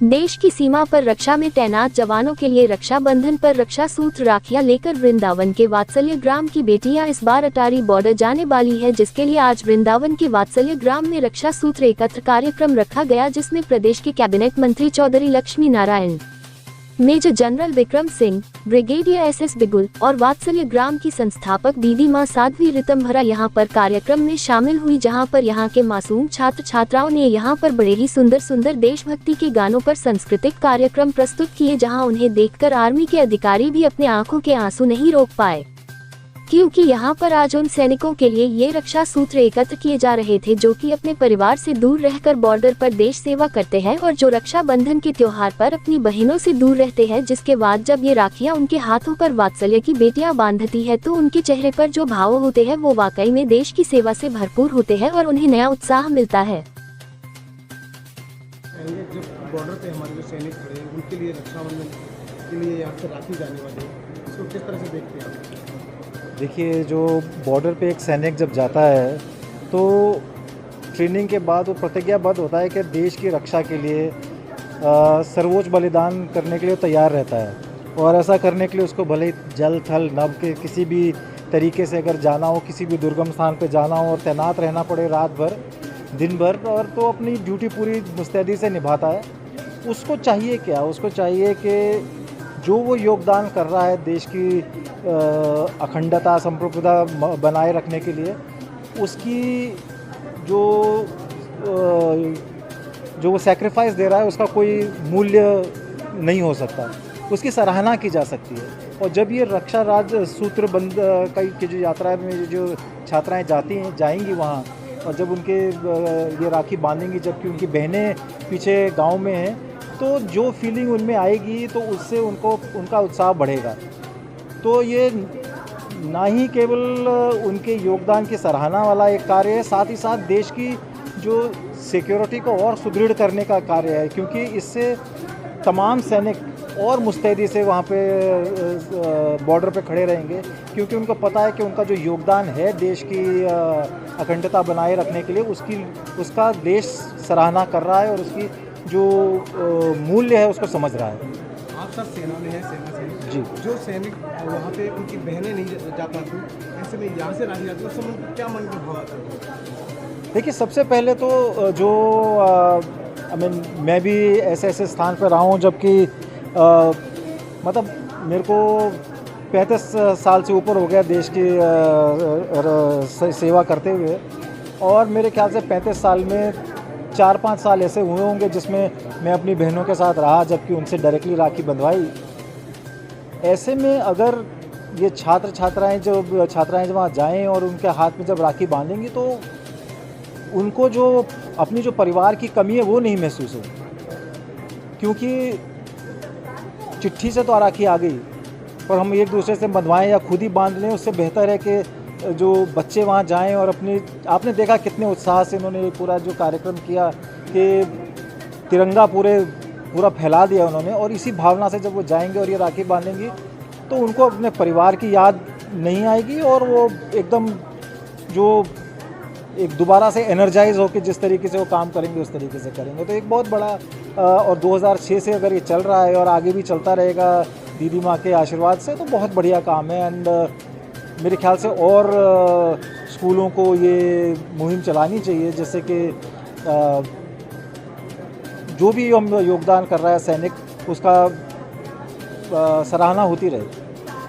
देश की सीमा पर रक्षा में तैनात जवानों के लिए रक्षाबंधन पर रक्षा सूत्र राखियां लेकर वृंदावन के वात्सल्य ग्राम की बेटियां इस बार अटारी बॉर्डर जाने वाली है, जिसके लिए आज वृंदावन के वात्सल्य ग्राम में रक्षा सूत्र एकत्र कार्यक्रम रखा गया, जिसमें प्रदेश के कैबिनेट मंत्री Chaudhary Lakshmi Narayan, major general Vikram Singh, brigadier SS Bigul और वात्सल्य ग्राम की संस्थापक दीदी मां साध्वी ऋतंभरा यहां पर कार्यक्रम में शामिल हुई, जहां पर यहां के मासूम छात्र छात्राओं ने यहां पर बड़े ही सुंदर देशभक्ति के गानों पर सांस्कृतिक कार्यक्रम प्रस्तुत किए, जहां उन्हें देखकर आर्मी के अधिकारी भी अपने आंखों के आंसू नहीं रोक पाए, क्योंकि यहाँ पर आज उन सैनिकों के लिए ये रक्षा सूत्र एकत्र किए जा रहे थे जो कि अपने परिवार से दूर रहकर बॉर्डर पर देश सेवा करते हैं और जो रक्षाबंधन के त्योहार पर अपनी बहनों से दूर रहते हैं, जिसके बाद जब ये राखियाँ उनके हाथों पर वात्सल्य की बेटियां बांधती है तो उनके चेहरे पर जो भाव होते हैं वो वाकई में देश की सेवा से भरपूर होते हैं और उन्हें नया उत्साह मिलता है। जब बॉर्डर पे हमारे जो सैनिक खड़े हैं उनके लिए रक्षाबंधन के लिए यहाँ से राखी जाने वाली है, इसको किस तरह से देखते हैं आप? देखिए, जो बॉर्डर पे एक सैनिक जब जाता है तो ट्रेनिंग के बाद वो प्रतिज्ञाबद्ध होता है कि देश की रक्षा के लिए सर्वोच्च बलिदान करने के लिए तैयार रहता है, और ऐसा करने के लिए उसको भले ही जल थल नभ के किसी भी तरीके से अगर जाना हो, किसी भी दुर्गम स्थान पे जाना हो और तैनात रहना पड़े रात भर दिन भर, और तो अपनी ड्यूटी पूरी मुस्तैदी से निभाता है। उसको चाहिए क्या? उसको चाहिए कि जो वो योगदान कर रहा है देश की अखंडता संप्रभुता बनाए रखने के लिए, उसकी जो वो सैक्रिफाइस दे रहा है उसका कोई मूल्य नहीं हो सकता, उसकी सराहना की जा सकती है। और जब ये रक्षा राज सूत्र बंद की जो यात्रा में जो छात्राएं जाएंगी वहाँ, और जब उनके ये राखी बांधेंगी जबकि उनकी बहनें पीछे गांव में हैं, तो जो फीलिंग उनमें आएगी तो उससे उनका उत्साह बढ़ेगा। तो ये ना ही केवल उनके योगदान की सराहना वाला एक कार्य है, साथ ही साथ देश की जो सिक्योरिटी को और सुदृढ़ करने का कार्य है, क्योंकि इससे तमाम सैनिक और मुस्तैदी से वहाँ पे बॉर्डर पे खड़े रहेंगे, क्योंकि उनको पता है कि उनका जो योगदान है देश की अखंडता बनाए रखने के लिए, उसका देश सराहना कर रहा है और उसकी जो मूल्य है उसको समझ रहा है। आप सब सेना में हैं, सेना से जी, जो सैनिक वहाँ पे उनकी बहनें नहीं जा पाती, ऐसे में यहाँ से राखी जाती है, उस समय क्या मन में भाव आता है? देखिए, सबसे पहले तो जो मैं भी ऐसे स्थान पर रहा हूँ जबकि मतलब मेरे को 35 साल से ऊपर हो गया देश की सेवा करते हुए, और मेरे ख्याल से 35 साल में 4-5 साल ऐसे हुए होंगे जिसमें मैं अपनी बहनों के साथ रहा, जबकि उनसे डायरेक्टली राखी बंधवाई। ऐसे में अगर ये छात्राएं जब वहाँ जाएं और उनके हाथ में जब राखी बांधेंगी तो उनको जो अपनी जो परिवार की कमी है वो नहीं महसूस हो, क्योंकि चिट्ठी से तो राखी आ गई, पर हम एक दूसरे से बंधवाएं या खुद ही बांध लें, उससे बेहतर है कि जो बच्चे वहाँ जाएं और आपने देखा कितने उत्साह से इन्होंने पूरा जो कार्यक्रम किया कि तिरंगा पूरा फैला दिया उन्होंने, और इसी भावना से जब वो जाएंगे और ये राखी बांधेंगी तो उनको अपने परिवार की याद नहीं आएगी, और वो एकदम जो एक दोबारा से एनर्जाइज होकर जिस तरीके से वो काम करेंगे उस तरीके से करेंगे। तो एक बहुत बड़ा और 2006 से अगर ये चल रहा है और आगे भी चलता रहेगा दीदी माँ के आशीर्वाद से, तो बहुत बढ़िया काम है। एंड मेरे ख्याल से और स्कूलों को ये मुहिम चलानी चाहिए, जैसे कि जो भी हम योगदान कर रहा है सैनिक, उसका सराहना होती रहे।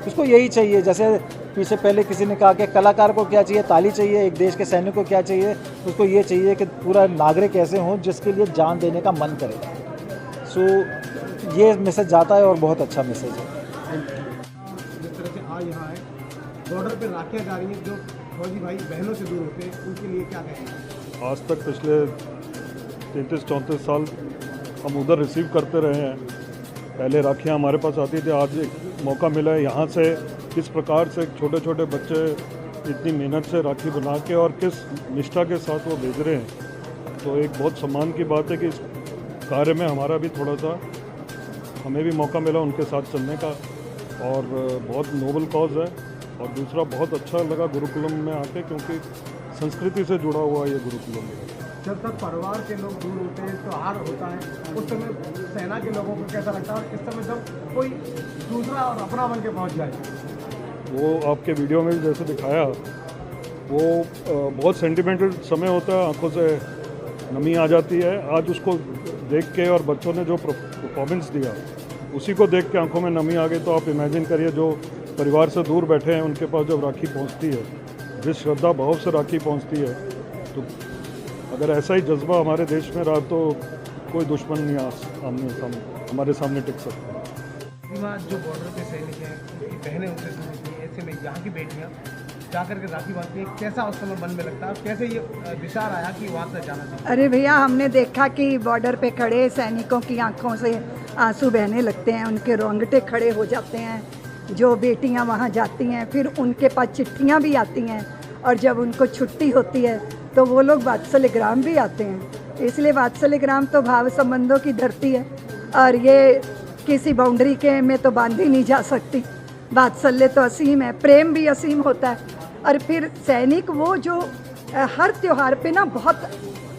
उसको यही चाहिए, जैसे पीछे पहले किसी ने कहा कि कलाकार को क्या चाहिए, ताली चाहिए, एक देश के सैनिक को क्या चाहिए, उसको ये चाहिए कि पूरा नागरिक ऐसे हों जिसके लिए जान देने का मन करे। सो ये मैसेज जाता है और बहुत अच्छा मैसेज है। जिस तरह से आज यहाँ है बॉर्डर पे राखियाँ जा रही हैं, जो फौजी भाई बहनों से दूर होते हैं, उनके लिए क्या कहेंगे? आज तक पिछले 33-34 साल हम उधर रिसीव करते रहे हैं। पहले राखियाँ हमारे पास आती थी, आज एक मौका मिला है यहाँ से किस प्रकार से छोटे छोटे बच्चे इतनी मेहनत से राखी बना के और किस निष्ठा के साथ वो भेज रहे हैं। तो एक बहुत सम्मान की बात है कि इस कार्य में हमारा भी थोड़ा सा हमें भी मौका मिला उनके साथ चलने का, और बहुत नोबल कॉज है। और दूसरा बहुत अच्छा लगा गुरुकुलम में आके, क्योंकि संस्कृति से जुड़ा हुआ ये गुरुकुलम है। जब तक परिवार के लोग दूर होते हैं, त्योहार होता है, उस समय सेना के लोगों को कैसा लगता है, और इस समय जब कोई दूसरा और अपना बन के पहुँच जाए? वो आपके वीडियो में भी जैसे दिखाया, वो बहुत सेंटिमेंटल समय होता है, आंखों से नमी आ जाती है। आज उसको देख के और बच्चों ने जो परफॉर्मेंस दिया, उसी को देख के आंखों में नमी आ गई। तो आप इमेजिन करिए, जो परिवार से दूर बैठे हैं उनके पास जब राखी पहुंचती है, जिस श्रद्धा भाव से राखी पहुंचती है, तो अगर ऐसा ही जज्बा हमारे देश में रहा तो कोई दुश्मन नहीं हमारे सामने टिक सकता। जो बॉर्डर पे सैनिक हैं, उनकी बहनें उनसे दूर होती हैं, ऐसे में यहाँ की बेटियाँ जाकर के राखी बांधती हैं, कैसा उस समय मन में लगता है, कैसे ये विचार आया कि वहाँ से जाना चाहिए? अरे भैया, हमने देखा कि बॉर्डर पे खड़े सैनिकों की आंखों से आंसू बहने लगते हैं, उनके रोंगटे खड़े हो जाते हैं। जो बेटियां वहाँ जाती हैं, फिर उनके पास चिट्ठियाँ भी आती हैं, और जब उनको छुट्टी होती है तो वो लोग वात्सल्य ग्राम भी आते हैं। इसलिए वात्सल्य ग्राम तो भाव संबंधों की धरती है, और ये किसी बाउंड्री के में तो बांधी नहीं जा सकती। वात्सल्य तो असीम है, प्रेम भी असीम होता है। और फिर सैनिक वो जो हर त्योहार पे ना बहुत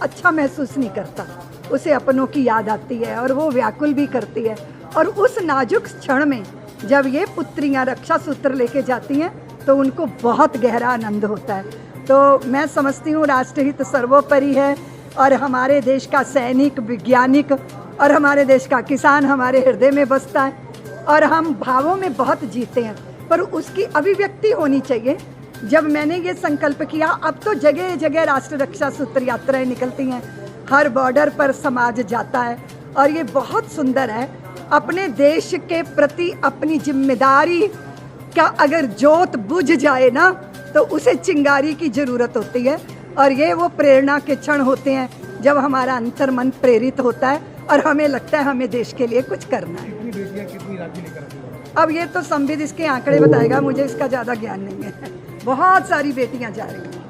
अच्छा महसूस नहीं करता, उसे अपनों की याद आती है और वो व्याकुल भी करती है। और उस नाजुक क्षण में जब ये पुत्रियां रक्षा सूत्र लेके जाती हैं तो उनको बहुत गहरा आनंद होता है। तो मैं समझती हूँ राष्ट्रहित सर्वोपरि है, और हमारे देश का सैनिक, वैज्ञानिक और हमारे देश का किसान हमारे हृदय में बसता है, और हम भावों में बहुत जीते हैं, पर उसकी अभिव्यक्ति होनी चाहिए। जब मैंने ये संकल्प किया, अब तो जगह जगह राष्ट्र रक्षा सूत्र यात्राएं निकलती हैं, हर बॉर्डर पर समाज जाता है, और ये बहुत सुंदर है। अपने देश के प्रति अपनी जिम्मेदारी का अगर जोत बुझ जाए ना, तो उसे चिंगारी की ज़रूरत होती है। और ये वो प्रेरणा के क्षण होते हैं जब हमारा अंतर्मन प्रेरित होता है और हमें लगता है हमें देश के लिए कुछ करना है। कितनी बेटियाँ कितनी राखी लेकर आती हैं? अब ये तो संविद इसके आंकड़े बताएगा, मुझे इसका ज़्यादा ज्ञान नहीं है। बहुत सारी बेटियां जा रही हैं।